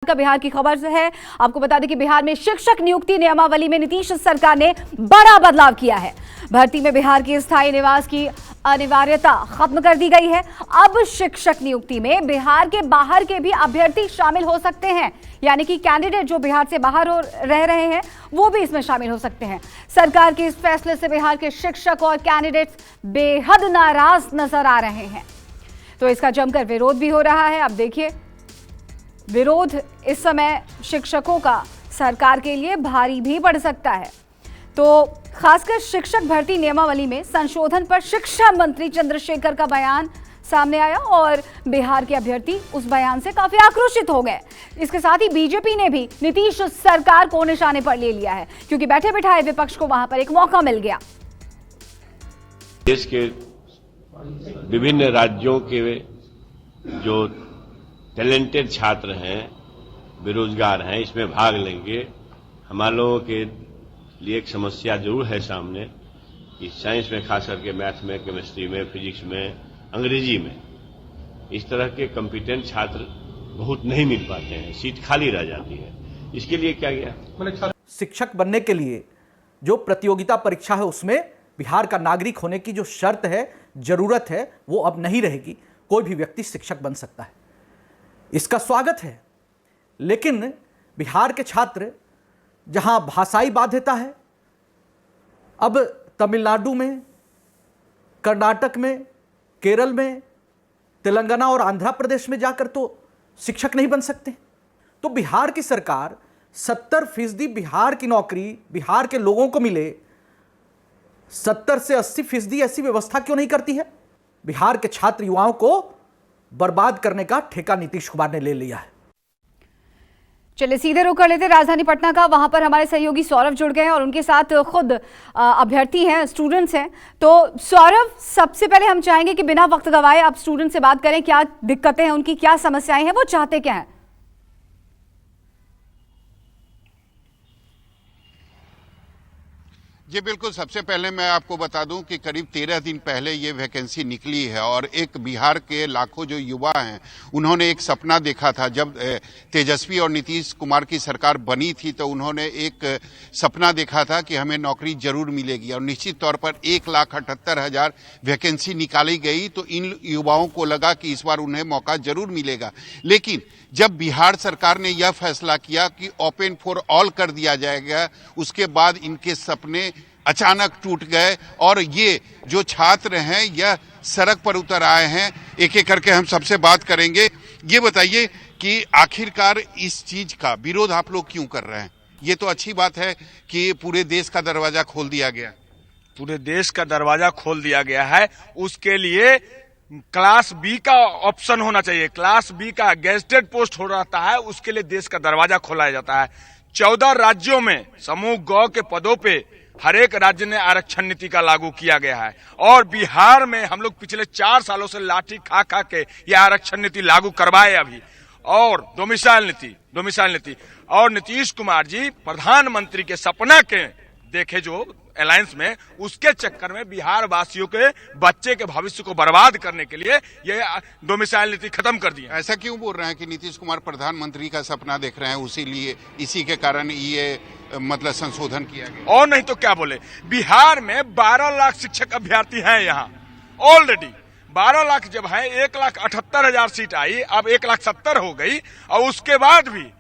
का बिहार की खबर है। आपको बता दें कि बिहार में शिक्षक नियुक्ति नियमावली में नीतीश सरकार ने बड़ा बदलाव किया है। भर्ती में बिहार के स्थायी निवास की अनिवार्यता खत्म कर दी गई है। अब शिक्षक नियुक्ति में बिहार के बाहर के भी अभ्यर्थी शामिल हो सकते हैं, यानी कि कैंडिडेट जो बिहार से बाहर रह रहे हैं वो भी इसमें शामिल हो सकते हैं। सरकार के इस फैसले से बिहार के शिक्षक और कैंडिडेट्स बेहद नाराज नजर आ रहे हैं, तो इसका जमकर विरोध भी हो रहा है। अब देखिए, विरोध इस समय शिक्षकों का सरकार के लिए भारी भी पड़ सकता है। तो खासकर शिक्षक भर्ती नियमावली में संशोधन पर शिक्षा मंत्री चंद्रशेखर का बयान सामने आया और बिहार के अभ्यर्थी उस बयान से काफी आक्रोशित हो गए। इसके साथ ही बीजेपी ने भी नीतीश सरकार को निशाने पर ले लिया है, क्योंकि बैठे बिठाए विपक्ष को वहां पर एक मौका मिल गया। देश के विभिन्न राज्यों के जो टैलेंटेड छात्र हैं, बेरोजगार हैं, इसमें भाग लेंगे। हमारे लोगों के लिए एक समस्या जरूर है सामने कि साइंस में, खास करके मैथ में, केमिस्ट्री में, फिजिक्स में, अंग्रेजी में इस तरह के कॉम्पिटेंट छात्र बहुत नहीं मिल पाते हैं, सीट खाली रह जाती है। इसके लिए क्या किया? शिक्षक बनने के लिए जो प्रतियोगिता परीक्षा है उसमें बिहार का नागरिक होने की जो शर्त है, जरूरत है, वो अब नहीं रहेगी। कोई भी व्यक्ति शिक्षक बन सकता है, इसका स्वागत है। लेकिन बिहार के छात्र जहां भाषाई बाध्यता है, अब तमिलनाडु में, कर्नाटक में, केरल में, तेलंगाना और आंध्र प्रदेश में जाकर तो शिक्षक नहीं बन सकते। तो बिहार की सरकार 70% बिहार की नौकरी बिहार के लोगों को मिले, 70 से 80% ऐसी व्यवस्था क्यों नहीं करती है? बिहार के छात्र युवाओं को बर्बाद करने का ठेका नीतीश कुमार ने ले लिया है। चलिए सीधे रुख कर लेते राजधानी पटना का। वहां पर हमारे सहयोगी सौरभ जुड़ गए हैं और उनके साथ खुद अभ्यर्थी हैं, स्टूडेंट्स हैं। तो सौरभ, सबसे पहले हम चाहेंगे कि बिना वक्त गवाए आप स्टूडेंट से बात करें। क्या दिक्कतें हैं उनकी, क्या समस्याएं हैं, वो चाहते क्या हैं? जी बिल्कुल, सबसे पहले मैं आपको बता दूं कि करीब 13 दिन पहले ये वैकेंसी निकली है और एक बिहार के लाखों जो युवा हैं उन्होंने एक सपना देखा था। जब तेजस्वी और नीतीश कुमार की सरकार बनी थी तो उन्होंने एक सपना देखा था कि हमें नौकरी जरूर मिलेगी और निश्चित तौर पर 1,78,000 वैकेंसी निकाली गई। तो इन युवाओं को लगा कि इस बार उन्हें मौका जरूर मिलेगा। लेकिन जब बिहार सरकार ने यह फैसला किया कि ओपन फॉर ऑल कर दिया जाएगा, उसके बाद इनके सपने अचानक टूट गए और ये जो छात्र हैं यह सड़क पर उतर आए हैं। एक एक करके हम सबसे बात करेंगे। ये बताइए कि आखिरकार इस चीज का विरोध आप लोग क्यों कर रहे हैं? ये तो अच्छी बात है कि पूरे देश का दरवाजा खोल दिया गया। पूरे देश का दरवाजा खोल दिया गया है, उसके लिए क्लास बी का ऑप्शन होना चाहिए। क्लास बी का गेजेटेड पोस्ट हो रहता है, उसके लिए देश का दरवाजा खोला जाता है। 14 राज्यों में समूह ग के पदों पे हर एक राज्य ने आरक्षण नीति का लागू किया गया है और बिहार में हम लोग पिछले 4 सालों से लाठी खा खा के यह आरक्षण नीति लागू करवाए अभी। और डोमिसाइल नीति और नीतीश कुमार जी प्रधानमंत्री के सपना के देखे जो अलायंस में, उसके चक्कर में बिहार वासियों के बच्चे के भविष्य को बर्बाद करने के लिए ये डोमिसाइल नीति खत्म कर दी। ऐसा क्यों बोल रहे हैं कि नीतीश कुमार प्रधानमंत्री का सपना देख रहे हैं, इसी के कारण ये मतलब संशोधन किया गया? और नहीं तो क्या बोले, बिहार में 12 लाख शिक्षक अभ्यर्थी हैं यहाँ ऑलरेडी। 12 लाख जब है, 1,78,000 सीट आई, अब 1,70,000 हो गई और उसके बाद भी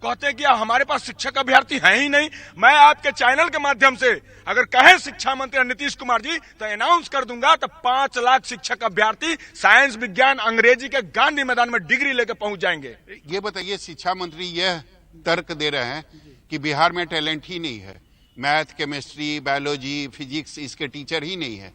कहते हैं कि हमारे पास शिक्षक अभ्यर्थी हैं ही नहीं। मैं आपके चैनल के माध्यम से अगर कहे शिक्षा मंत्री नीतीश कुमार जी तो अनाउंस कर दूंगा तो 5 लाख शिक्षक अभ्यर्थी साइंस, विज्ञान, अंग्रेजी के गांधी मैदान में डिग्री लेकर पहुंच जाएंगे। ये बताइए, शिक्षा मंत्री यह तर्क दे रहे हैं कि बिहार में टैलेंट ही नहीं है, मैथ, केमिस्ट्री, बायोलॉजी, फिजिक्स इसके टीचर ही नहीं है,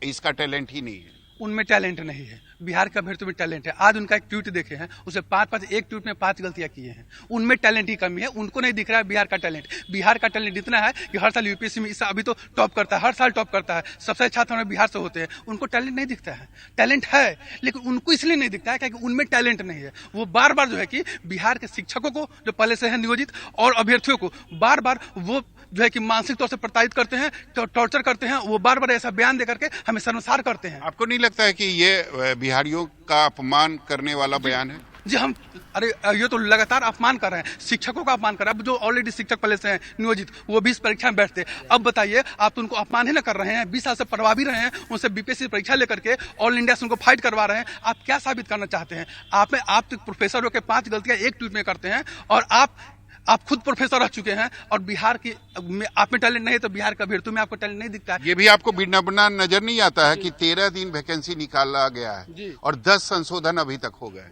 इसका टैलेंट ही नहीं है। उनमें टैलेंट नहीं है, बिहार के अभ्यर्थियों में टैलेंट है। आज उनका एक ट्वीट देखे हैं, उसे 5 एक ट्वीट में 5 गलतियां किए हैं। उनमें टैलेंट की कमी है, उनको नहीं दिख रहा है बिहार का टैलेंट। बिहार का टैलेंट इतना है कि हर साल यूपीएससी में अभी तो टॉप करता है, हर साल टॉप करता है, सबसे छात्र हमारे बिहार से होते हैं। उनको टैलेंट नहीं दिखता है। टैलेंट है लेकिन उनको इसलिए नहीं दिखता है क्योंकि उनमें टैलेंट नहीं है। वो बार बार जो है कि बिहार के शिक्षकों को जो पहले से है नियोजित और अभ्यर्थियों को बार बार वो जो है कि मानसिक तौर से प्रताड़ित करते हैं, टॉर्चर करते हैं। वो बार बार ऐसा बयान देकर के हमें शर्मसार करते हैं। आपको नहीं लगता है कि ये बिहारियों का अपमान करने वाला बयान है? जी हम अरे ये तो लगातार अपमान कर रहे हैं, शिक्षकों का अपमान कर रहे हैं। अब जो ऑलरेडी शिक्षक पहले से हैं नियोजित, वो भी इस परीक्षा में बैठते, अब बताइए आप तो उनको अपमान ही ना कर रहे हैं। 20 साल से पढ़वा भी रहे हैं, उनसे बीपीएससी परीक्षा लेकर के ऑल इंडिया से उनको फाइट करवा रहे हैं। आप क्या साबित करना चाहते हैं? आप तो प्रोफेसर होकर 5 गलतियां एक ट्वीट में करते हैं, और आप खुद प्रोफेसर रह चुके हैं, और बिहार की आप में टैलेंट नहीं है तो बिहार का भीड़ में आपको टैलेंट नहीं दिखता है। ये भी आपको बिना नजर नहीं आता है कि 13 दिन वैकेंसी निकाला गया है और 10 संशोधन अभी तक हो गए।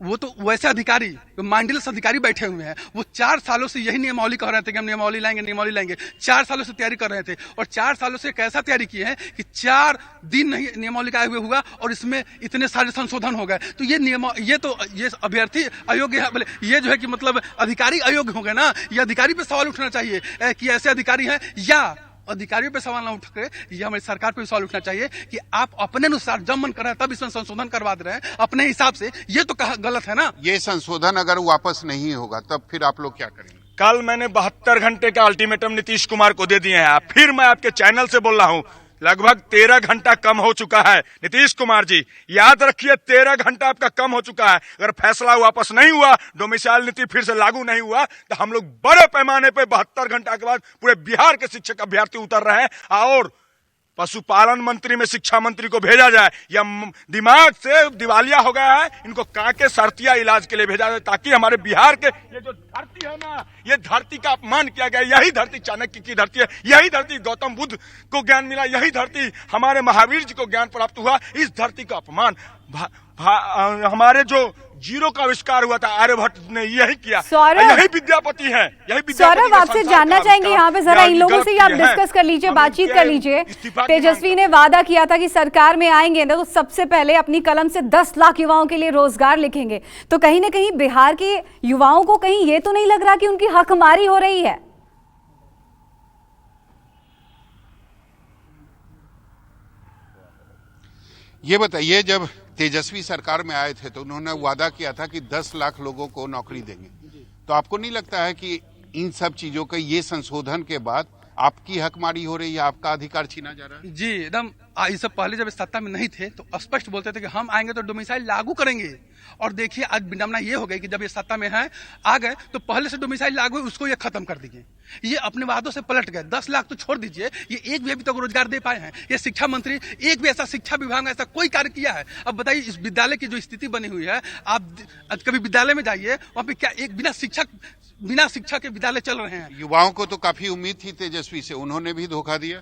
वो तो वैसे अधिकारी, माइंडलेस अधिकारी बैठे हुए हैं, वो 4 सालों से यही नियमावली कह रहे थे कि हम नियमावली लाएंगे। 4 सालों से तैयारी कर रहे थे, और 4 सालों से कैसा तैयारी किए हैं कि 4 दिन नहीं नियमावली का हुए हुआ और इसमें इतने सारे संशोधन हो गए। तो ये अभ्यर्थी अयोग्य है, बोले ये जो है कि मतलब अधिकारी अयोग्य हो गए ना। ये अधिकारी पे सवाल उठना चाहिए कि ऐसे अधिकारी हैं, या अधिकारियों पे सवाल ना उठ के ये हमारी सरकार पे सवाल उठना चाहिए कि आप अपने अनुसार जब मन कर रहा है तब इसमें संशोधन करवा दे रहे हैं अपने हिसाब से। ये तो गलत है ना। ये संशोधन अगर वापस नहीं होगा तब फिर आप लोग क्या करेंगे? कल मैंने 72 घंटे का अल्टीमेटम नीतीश कुमार को दे दिए हैं। फिर मैं आपके चैनल से बोल रहा हूं, लगभग 13 घंटा कम हो चुका है। नीतीश कुमार जी याद रखिए, 13 घंटा आपका कम हो चुका है। अगर फैसला वापस नहीं हुआ, डोमिसाइल नीति फिर से लागू नहीं हुआ, तो हम लोग बड़े पैमाने पे 72 घंटा के बाद पूरे बिहार के शिक्षक अभ्यर्थी उतर रहे हैं। और पशुपालन मंत्री में शिक्षा मंत्री को भेजा जाए, या दिमाग से दिवालिया हो गया है, इनको काके सर्तिया इलाज के लिए भेजा जाए, ताकि हमारे बिहार के ये जो धरती है ना, ये धरती का अपमान किया गया। यही धरती चाणक्य की धरती है, यही धरती गौतम बुद्ध को ज्ञान मिला, यही धरती हमारे महावीर जी को ज्ञान प्राप्त हुआ। इस धरती का अपमान हमारे जो जीरो का आविष्कार हुआ था आर्यभट्ट ने यही किया। यही विद्यापति है, सौरभ आपसे जानना चाहेंगे यहाँ पे जरा इन लोगों से आप डिस्कस कर लीजिए, बातचीत कर लीजिए। तेजस्वी ने वादा किया था कि सरकार में आएंगे ना तो सबसे पहले अपनी कलम से 10 लाख युवाओं के लिए रोजगार लिखेंगे। तो कहीं ना कहीं बिहार के युवाओं को कहीं ये तो नहीं लग रहा कि उनकी हकमारी हो रही है? ये बताइए, जब तेजस्वी सरकार में आए थे तो उन्होंने वादा किया था कि 10 लाख लोगों को नौकरी देंगे, तो आपको नहीं लगता है कि इन सब चीजों के ये संशोधन के बाद आपकी हकमारी हो रही है, आपका अधिकार छीना जा रहा है? जी एकदम। इससे पहले जब सत्ता में नहीं थे तो स्पष्ट बोलते थे कि हम आएंगे तो डोमिसाइल लागू करेंगे, और देखिए आज विडंबना ये हो गई कि जब ये सत्ता में है आ गए तो पहले से डोमिसाइल लागू है उसको ये खत्म कर दिए। ये अपने वादों से पलट गए। 10 लाख तो छोड़ दीजिए, ये एक भी अभी तक रोजगार दे पाए हैं। ये शिक्षा मंत्री एक भी ऐसा शिक्षा विभाग में ऐसा कोई कार्य किया है? अब बताइए इस विद्यालय की जो स्थिति बनी हुई है, आप कभी विद्यालय में जाइए, वहां पे क्या एक बिना शिक्षा के विद्यालय चल रहे हैं। युवाओं को तो काफी उम्मीद थी तेजस्वी से, उन्होंने भी धोखा दिया।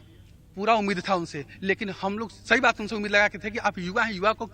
पूरा उम्मीद था उनसे, लेकिन हम लोग सही बात उनसे उम्मीद लगा के थे कि आप युवा हैं, युवा को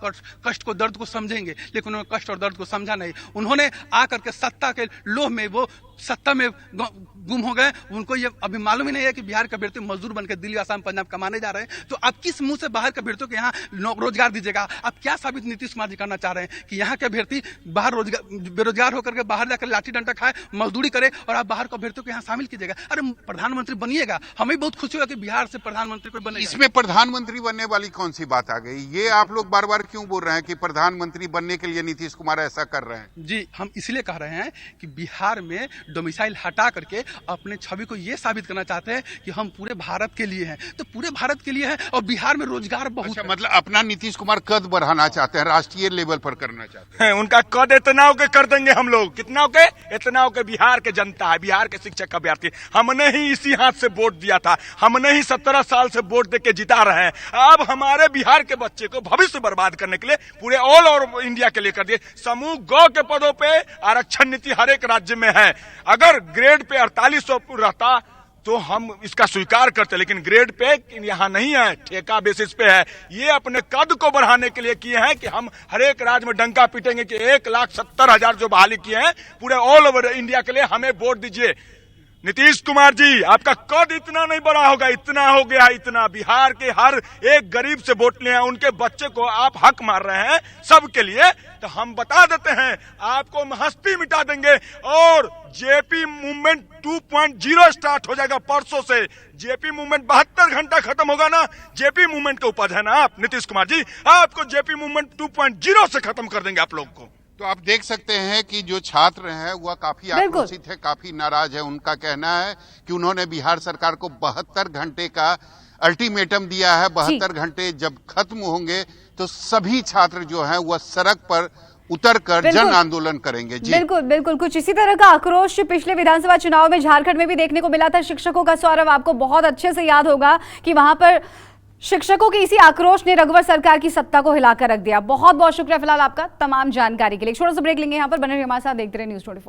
कष्ट को दर्द को समझेंगे, लेकिन उन्होंने कष्ट और दर्द को समझा नहीं। उन्होंने आकर के सत्ता के लोभ में वो सत्ता में गुम हो गए। उनको ये अभी मालूम ही नहीं है कि बिहार के अभ्यर्थी मजदूर बनकर दिल्ली आसाम पंजाब कमाने जा रहे हैं। तो आप किस मुंह से बाहर के अभ्यर्थियों को यहाँ रोजगार दीजिएगा? आप क्या साबित नीतीश कुमार जी करना चाह रहे हैं कि यहाँ के अभ्यर्थी बाहर बेरोजगार होकर के बाहर जाकर लाठी डंडा खाए, मजदूरी करे, और आप बाहर के अभ्यर्थियों को यहाँ शामिल कीजिएगा? अरे प्रधानमंत्री बनिएगा, हमें बहुत खुशी होगा कि बिहार से प्रधानमंत्री कोई बने। इसमें प्रधानमंत्री बनने वाली कौन सी बात आ गई? ये आप लोग बार बार क्यों बोल रहे हैं कि प्रधानमंत्री बनने के लिए नीतीश कुमार ऐसा कर रहे हैं? जी हम इसलिए कह रहे हैं कि बिहार में डोमिसाइल हटा करके अपने छवि को ये साबित करना चाहते हैं कि हम पूरे भारत के लिए हैं। तो पूरे भारत के लिए है, और बिहार में रोजगार बहुत। अच्छा, मतलब अपना नीतीश कुमार कद बढ़ाना चाहते हैं, राष्ट्रीय लेवल पर करना चाहते हैं। उनका कद इतना हो के कर देंगे हम लोग। कितना हो के? इतना हो के बिहार के जनता है, बिहार के शिक्षक अभ्यर्थी, हमने ही इसी हाथ से वोट दिया था, हमने ही 17 साल से वोट देके जिता रहे हैं। अब हमारे बिहार के बच्चे को भविष्य बर्बाद करने के लिए पूरे ऑल ओवर इंडिया के लिए कर दिए। समूह गौ के पदों पे आरक्षण नीति हर एक राज्य में है। अगर ग्रेड पे 4800 रहता तो हम इसका स्वीकार करते, लेकिन ग्रेड पे यहाँ नहीं है, ठेका बेसिस पे है। ये अपने कद को बढ़ाने के लिए किए हैं कि हम हर एक राज्य में डंका पीटेंगे कि 1,70,000 जो बहाली किए हैं पूरे ऑल ओवर इंडिया के लिए, हमें वोट दीजिए। नीतीश कुमार जी, आपका कद इतना नहीं बड़ा होगा, इतना हो गया, इतना। बिहार के हर एक गरीब से वोट लिए हैं, उनके बच्चे को आप हक मार रहे हैं सबके लिए। तो हम बता देते हैं, आपको हस्ती मिटा देंगे, और जेपी मूवमेंट 2.0 स्टार्ट हो जाएगा परसों से। जेपी मूवमेंट 72 घंटा खत्म होगा ना, जेपी मूवमेंट के उपज है ना आप नीतीश कुमार जी, आपको जेपी मूवमेंट 2.0 से खत्म कर देंगे आप लोग को। तो आप देख सकते हैं कि जो छात्र हैं वह काफी आक्रोशित है, काफी नाराज है। उनका कहना है कि उन्होंने बिहार सरकार को 72 घंटे का अल्टीमेटम दिया है। 72 घंटे जब खत्म होंगे तो सभी छात्र जो हैं वह सड़क पर उतर कर बिल्कुल। जन आंदोलन करेंगे। जी बिल्कुल बिल्कुल, कुछ इसी तरह का आक्रोश पिछले विधानसभा चुनाव में झारखंड में भी देखने को मिला था शिक्षकों का। सौरभ, आपको बहुत अच्छे से याद होगा कि वहां पर शिक्षकों के इसी आक्रोश ने रघुवर सरकार की सत्ता को हिलाकर रख दिया। बहुत बहुत शुक्रिया फिलहाल आपका तमाम जानकारी के लिए। छोटा सा ब्रेक लेंगे, यहाँ पर बने रहिए हमारे साथ, देखते रहिए न्यूज़ 24।